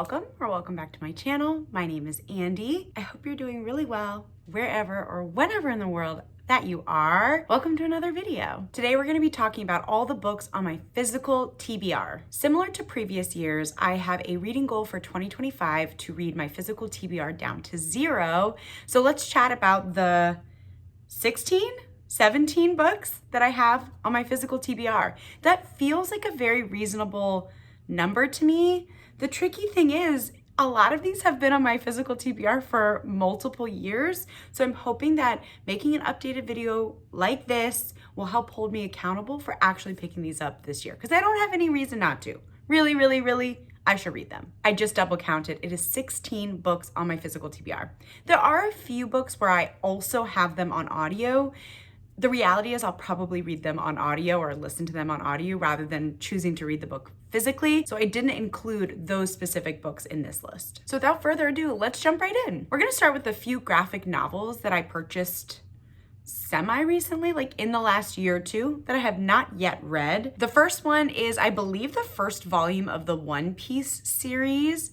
welcome or welcome back to my channel. My name is Andy. I hope you're doing really well wherever or whenever in the world that you are. Welcome to another video. Today we're going to be talking about all the books on my physical TBR. Similar to previous years, I have a reading goal for 2025 to read my physical TBR down to 0. So let's chat about the 17 books that I have on my physical TBR. That feels like a very reasonable number to me. The tricky thing is, a lot of these have been on my physical TBR for multiple years. So I'm hoping that making an updated video like this will help hold me accountable for actually picking these up this year, because I don't have any reason not to. Really, I should read them. I just double counted. It is 16 books on my physical TBR. There are a few books where I also have them on audio. The reality is I'll probably read them on audio or listen to them on audio rather than choosing to read the book physically. So I didn't include those specific books in this list. So without further ado, let's jump right in. We're gonna start with a few graphic novels that I purchased semi-recently, like in the last year or two, that I have not yet read. The first one is, I believe, the first volume of the One Piece series.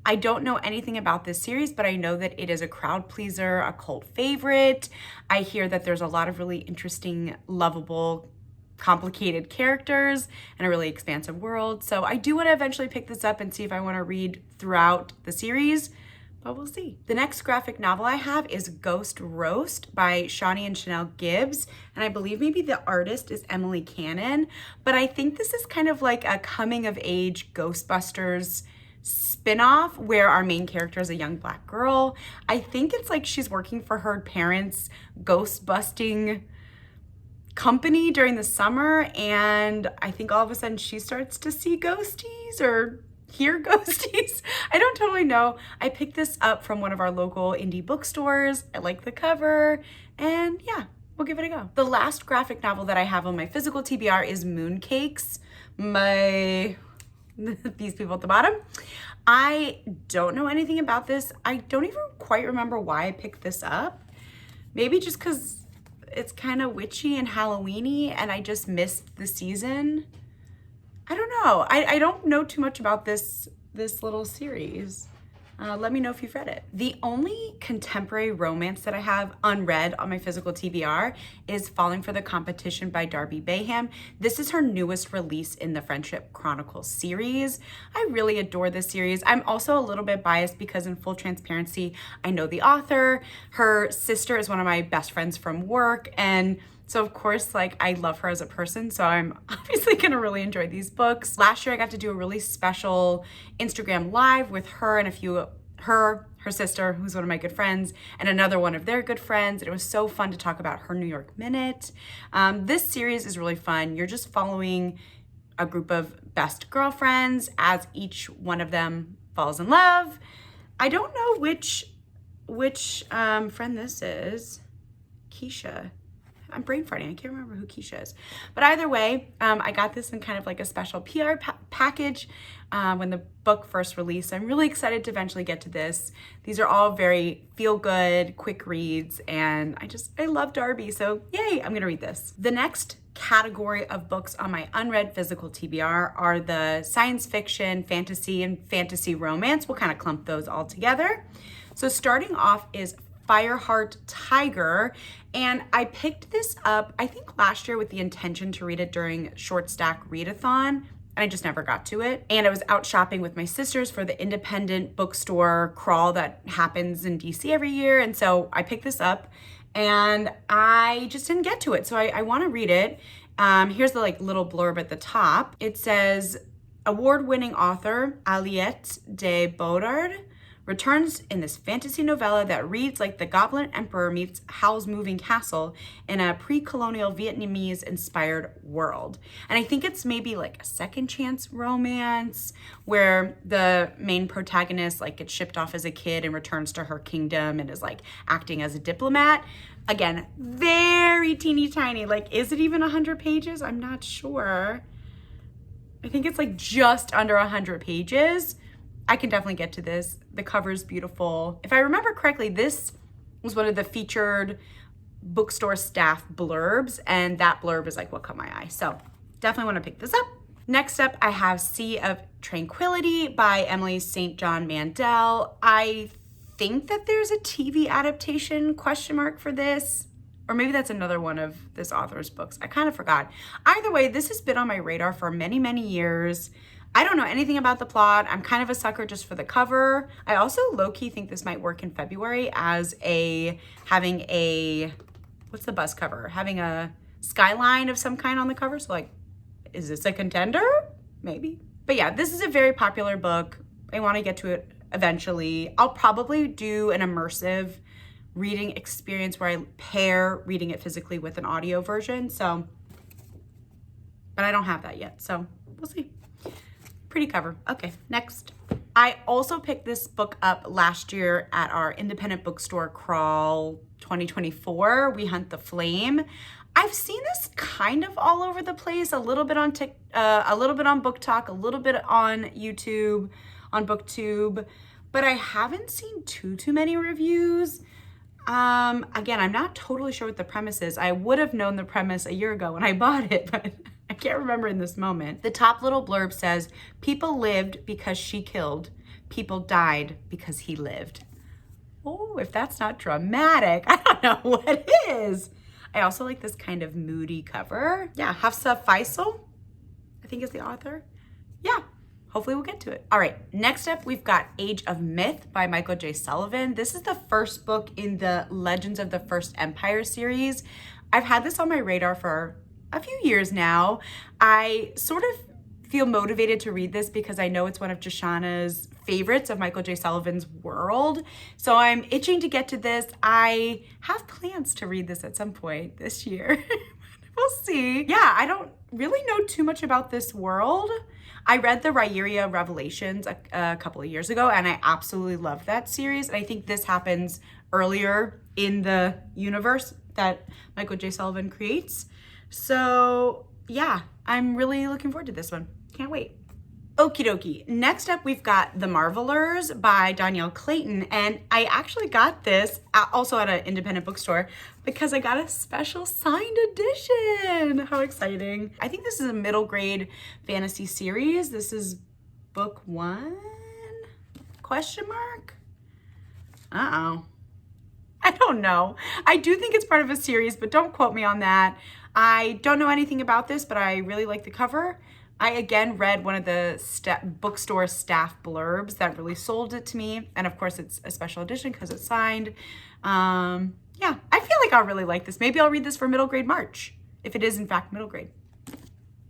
I don't know anything about this series, but I know that it is a crowd pleaser, a cult favorite. I hear that there's a lot of really interesting, lovable, complicated characters and a really expansive world. So I do want to eventually pick this up and see if I want to read throughout the series, but we'll see. The next graphic novel I have is Ghost Roast by Shawnee and Chanel Gibbs. And I believe maybe the artist is Emily Cannon, but I think this is kind of like a coming of age Ghostbusters spin-off where our main character is a young Black girl. I think it's like she's working for her parents' ghost busting company during the summer, and I think all of a sudden she starts to see ghosties or hear ghosties. I don't totally know. I picked this up from one of our local indie bookstores. I like the cover, and yeah, we'll give it a go. The last graphic novel that I have on my physical TBR is Mooncakes by these people at the bottom. I don't know anything about this. I don't even quite remember why I picked this up. Maybe just because it's kind of witchy and Halloween-y and I just missed the season. I don't know. I don't know too much about this little series. Let me know if you've read it. The only contemporary romance that I have unread on my physical TBR is Falling for the Competition by Darby Bayham. This is her newest release in the Friendship Chronicles series. I really adore this series. I'm also a little bit biased because, in full transparency, I know the author. Her sister is one of my best friends from work, and so of course, like, I love her as a person, so I'm obviously gonna really enjoy these books. Last year I got to do a really special Instagram live with her and a few, her sister, who's one of my good friends, and another one of their good friends. And it was so fun to talk about her New York Minute. This series is really fun. You're just following a group of best girlfriends as each one of them falls in love. I don't know which friend this is. Keisha. I'm brain farting. I can't remember who Keisha is. But either way, I got this in kind of like a special PR package when the book first released. I'm really excited to eventually get to this. These are all very feel-good, quick reads, and I love Darby, so yay, I'm gonna read this. The next category of books on my unread physical TBR are the science fiction, fantasy, and fantasy romance. We'll kind of clump those all together. So starting off is Fireheart Tiger, and I picked this up, I think last year, with the intention to read it during Short Stack Readathon, and I just never got to it. And I was out shopping with my sisters for the independent bookstore crawl that happens in DC every year, and so I picked this up, and I just didn't get to it, so I want to read it. Here's the little blurb at the top. It says, award-winning author Aliette de Bodard returns in this fantasy novella that reads like the Goblin Emperor meets Howl's Moving Castle in a pre-colonial Vietnamese-inspired world. And I think it's maybe like a second chance romance where the main protagonist gets shipped off as a kid and returns to her kingdom and is acting as a diplomat. Again, very teeny tiny. Is it even 100 pages? I'm not sure. I think it's just under 100 pages. I can definitely get to this. The cover's beautiful. If I remember correctly, this was one of the featured bookstore staff blurbs, and that blurb is what caught my eye. So definitely want to pick this up. Next up, I have Sea of Tranquility by Emily St. John Mandel. I think that there's a TV adaptation for this, or maybe that's another one of this author's books. I kind of forgot. Either way, this has been on my radar for many, many years. I don't know anything about the plot. I'm kind of a sucker just for the cover. I also low-key think this might work in February as having a, what's the bus cover? Having a skyline of some kind on the cover. So like, is this a contender? Maybe. But yeah, this is a very popular book. I want to get to it eventually. I'll probably do an immersive reading experience where I pair reading it physically with an audio version. So, but I don't have that yet. So we'll see. Pretty cover. Okay, next. I also picked this book up last year at our independent bookstore crawl 2024, We Hunt the Flame. I've seen this kind of all over the place, a little bit on a little bit on Book Talk, a little bit on YouTube, on BookTube, but I haven't seen too many reviews. Again, I'm not totally sure what the premise is. I would have known the premise a year ago when I bought it, but I can't remember in this moment. The top little blurb says, "People lived because she killed. People died because he lived." Oh, if that's not dramatic, I don't know what is. I also like this kind of moody cover. Yeah, Hafsa Faisal, I think is the author. Yeah, hopefully we'll get to it. All right, next up we've got Age of Myth by Michael J. Sullivan. This is the first book in the Legends of the First Empire series. I've had this on my radar for a few years now. I sort of feel motivated to read this because I know it's one of Joshana's favorites of Michael J. Sullivan's world. So I'm itching to get to this. I have plans to read this at some point this year. We'll see. Yeah, I don't really know too much about this world. I read the Rhaenyra Revelations a couple of years ago, and I absolutely loved that series. And I think this happens earlier in the universe that Michael J. Sullivan creates. So yeah, I'm really looking forward to this one. Can't wait. Okie dokie. Next up, we've got The Marvelers by Danielle Clayton. And I actually got this also at an independent bookstore because I got a special signed edition. How exciting. I think this is a middle grade fantasy series. This is book 1? Question mark? Uh-oh. I don't know. I do think it's part of a series, but don't quote me on that. I don't know anything about this, but I really like the cover. I again read one of the bookstore staff blurbs that really sold it to me. And of course it's a special edition because it's signed. Yeah, I feel like I'll really like this. Maybe I'll read this for middle grade March, if it is in fact middle grade.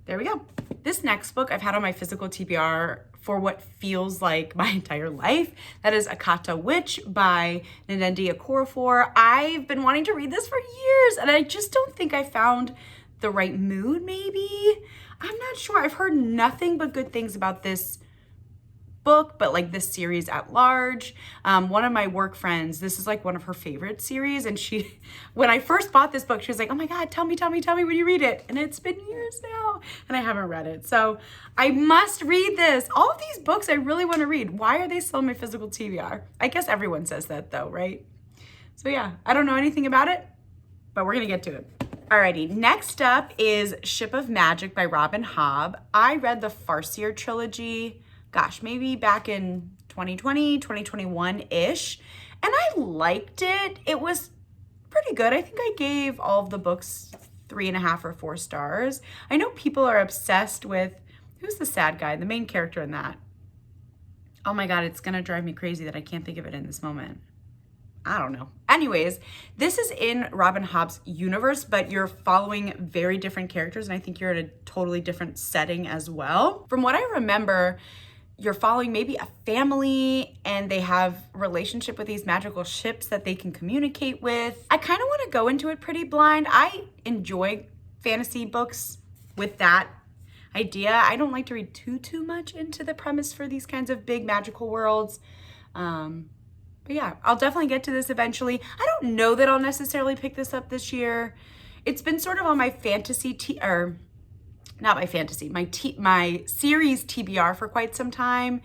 There we go. This next book I've had on my physical TBR for what feels like my entire life. That is Akata Witch by Ndendi Okorafor. I've been wanting to read this for years and I just don't think I found the right mood maybe. I'm not sure. I've heard nothing but good things about this book, but like this series at large. One of my work friends, this is like one of her favorite series. And she, when I first bought this book, she was like, "Oh my God, tell me when you read it." And it's been years now and I haven't read it. So I must read this. All of these books I really want to read. Why are they still in my physical TBR? I guess everyone says that though, right? So yeah, I don't know anything about it, but we're gonna get to it. Alrighty, next up is Ship of Magic by Robin Hobb. I read the Farseer trilogy, gosh, maybe back in 2020, 2021-ish, and I liked it. It was pretty good. I think I gave all of the books 3.5 or 4 stars. I know people are obsessed with, who's the sad guy, the main character in that? Oh my God, it's gonna drive me crazy that I can't think of it in this moment. I don't know. Anyways, this is in Robin Hobb's universe, but you're following very different characters, and I think you're in a totally different setting as well. From what I remember, you're following maybe a family, and they have a relationship with these magical ships that they can communicate with. I kind of want to go into it pretty blind. I enjoy fantasy books with that idea. I don't like to read too much into the premise for these kinds of big magical worlds. But yeah, I'll definitely get to this eventually. I don't know that I'll necessarily pick this up this year. It's been sort of on my fantasy, my series TBR for quite some time.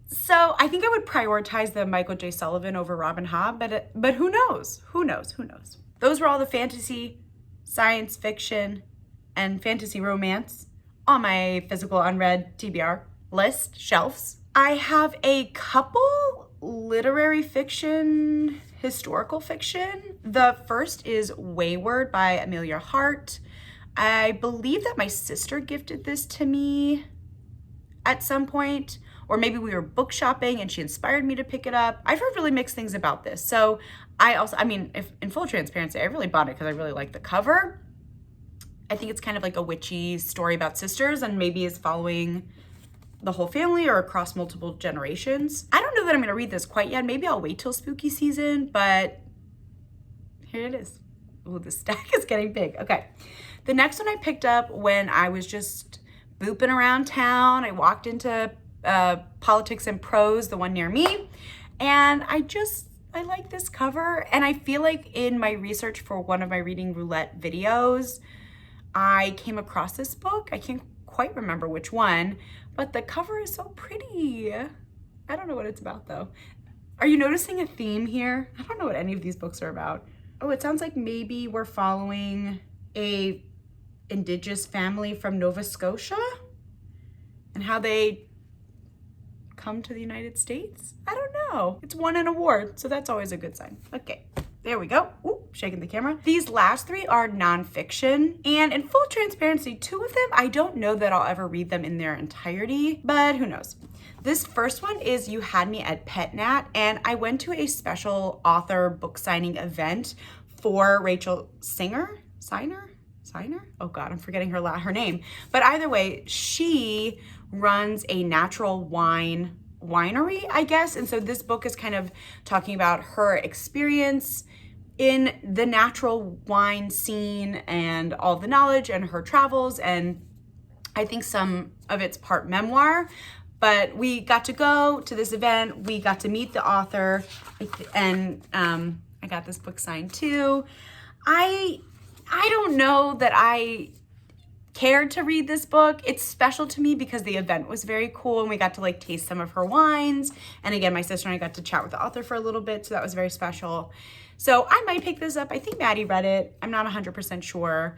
So I think I would prioritize the Michael J. Sullivan over Robin Hobb, but who knows? Who knows? Those were all the fantasy, science fiction, and fantasy romance on my physical unread TBR list, shelves. I have a couple literary fiction, historical fiction. The first is Wayward by Amelia Hart. I believe that my sister gifted this to me at some point, or maybe we were book shopping and she inspired me to pick it up. I've heard really mixed things about this. So I mean, if in full transparency, I really bought it because I really like the cover. I think it's kind of like a witchy story about sisters and maybe is following the whole family or across multiple generations. I don't know that I'm gonna read this quite yet. Maybe I'll wait till spooky season, but here it is. Oh, the stack is getting big. Okay. The next one I picked up when I was just booping around town. I walked into Politics and Prose, the one near me, and I like this cover. And I feel like in my research for one of my Reading Roulette videos, I came across this book. I can't quite remember which one, but the cover is so pretty. I don't know what it's about though. Are you noticing a theme here? I don't know what any of these books are about. Oh, it sounds like maybe we're following a indigenous family from Nova Scotia and how they come to the United States. I don't know. It's won an award, so that's always a good sign. Okay, there we go. Ooh, shaking the camera. These last three are nonfiction, and in full transparency, two of them, I don't know that I'll ever read them in their entirety, but who knows. This first one is You Had Me at Pet Nat, and I went to a special author book signing event for Rachel Signer? Oh God, I'm forgetting her name. But either way, she runs a natural winery, I guess. And so this book is kind of talking about her experience in the natural wine scene and all the knowledge and her travels. And I think some of it's part memoir, but we got to go to this event. We got to meet the author, and I got this book signed too. I don't know that I cared to read this book. It's special to me because the event was very cool and we got to like taste some of her wines. And again, my sister and I got to chat with the author for a little bit, so that was very special. So I might pick this up. I think Maddie read it. I'm not 100% sure.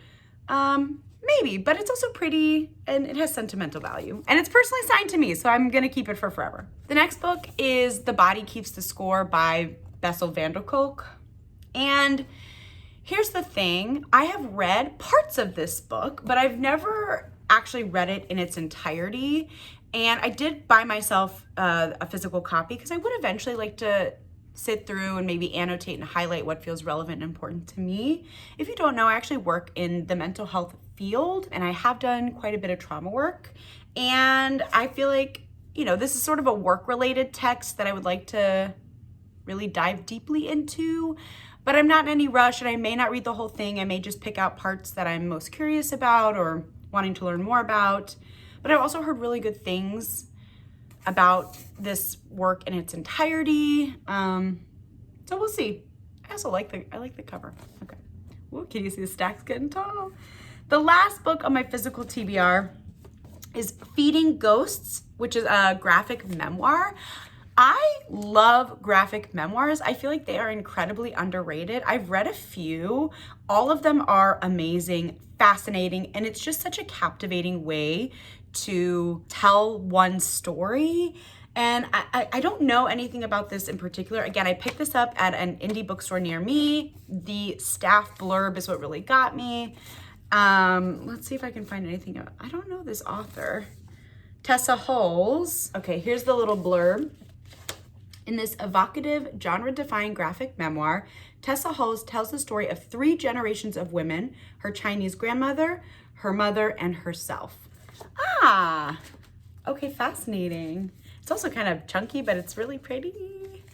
Maybe, but it's also pretty and it has sentimental value. And it's personally signed to me, so I'm gonna keep it for forever. The next book is The Body Keeps the Score by Bessel van der Kolk. And here's the thing, I have read parts of this book, but I've never actually read it in its entirety. And I did buy myself a physical copy because I would eventually like to sit through and maybe annotate and highlight what feels relevant and important to me. If you don't know, I actually work in the mental health field and I have done quite a bit of trauma work. And I feel like, you know, this is sort of a work-related text that I would like to really dive deeply into. But I'm not in any rush and I may not read the whole thing. I may just pick out parts that I'm most curious about or wanting to learn more about. But I've also heard really good things about this work in its entirety. So we'll see. I also like the cover. Okay. Ooh, can you see the stacks getting tall? The last book on my physical TBR is Feeding Ghosts, which is a graphic memoir. I love graphic memoirs. I feel like they are incredibly underrated. I've read a few. All of them are amazing, fascinating, and it's just such a captivating way to tell one story. And I don't know anything about this in particular. Again, I picked this up at an indie bookstore near me. The staff blurb is what really got me. Let's see if I can find anything. I don't know this author. Tessa Holes. Okay, here's the little blurb. In this evocative, genre-defying graphic memoir, Tessa Holes tells the story of 3 generations of women, her Chinese grandmother, her mother, and herself. Ah, okay, fascinating. It's also kind of chunky, but it's really pretty.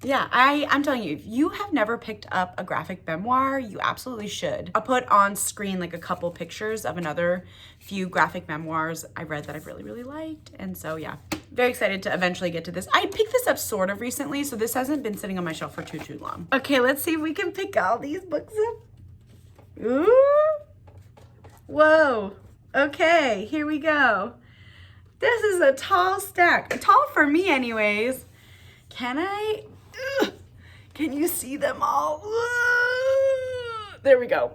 Yeah, I'm telling you, if you have never picked up a graphic memoir, you absolutely should. I'll put on screen like a couple pictures of another few graphic memoirs I read that I've really, really liked. And so yeah, very excited to eventually get to this. I picked this up sort of recently, so this hasn't been sitting on my shelf for too long. Okay, let's see if we can pick all these books up. Ooh. Whoa. Okay, here we go. This is a tall stack. Tall for me anyways. Can I? Ugh. Can you see them all? Ugh. There we go.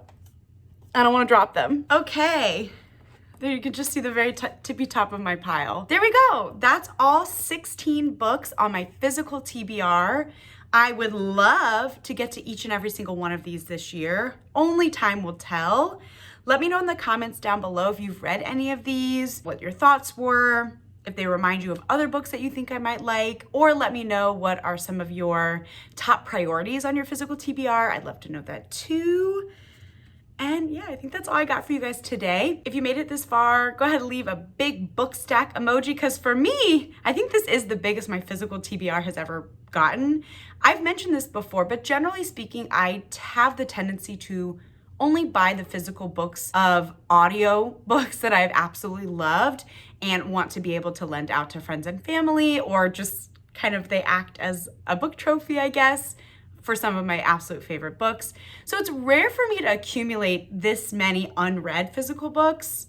I don't want to drop them. Okay. There you can just see the very tippy top of my pile. There we go. That's all 16 books on my physical TBR. I would love to get to each and every single one of these this year. Only time will tell. Let me know in the comments down below if you've read any of these, what your thoughts were, if they remind you of other books that you think I might like, or let me know what are some of your top priorities on your physical TBR. I'd love to know that too. And yeah, I think that's all I got for you guys today. If you made it this far, go ahead and leave a big book stack emoji, because for me, I think this is the biggest my physical TBR has ever gotten. I've mentioned this before, but generally speaking, I have the tendency to only buy the physical books of audio books that I've absolutely loved and want to be able to lend out to friends and family, or just kind of they act as a book trophy, I guess, for some of my absolute favorite books. So it's rare for me to accumulate this many unread physical books,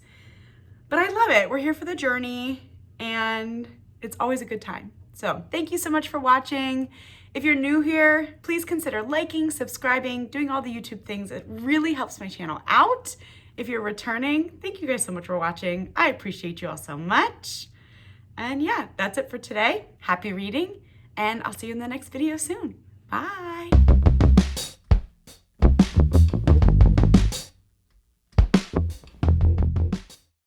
but I love it. We're here for the journey and it's always a good time. So thank you so much for watching. If you're new here, please consider liking, subscribing, doing all the YouTube things. It really helps my channel out. If you're returning, thank you guys so much for watching. I appreciate you all so much. And yeah, that's it for today. Happy reading, and I'll see you in the next video soon. Bye.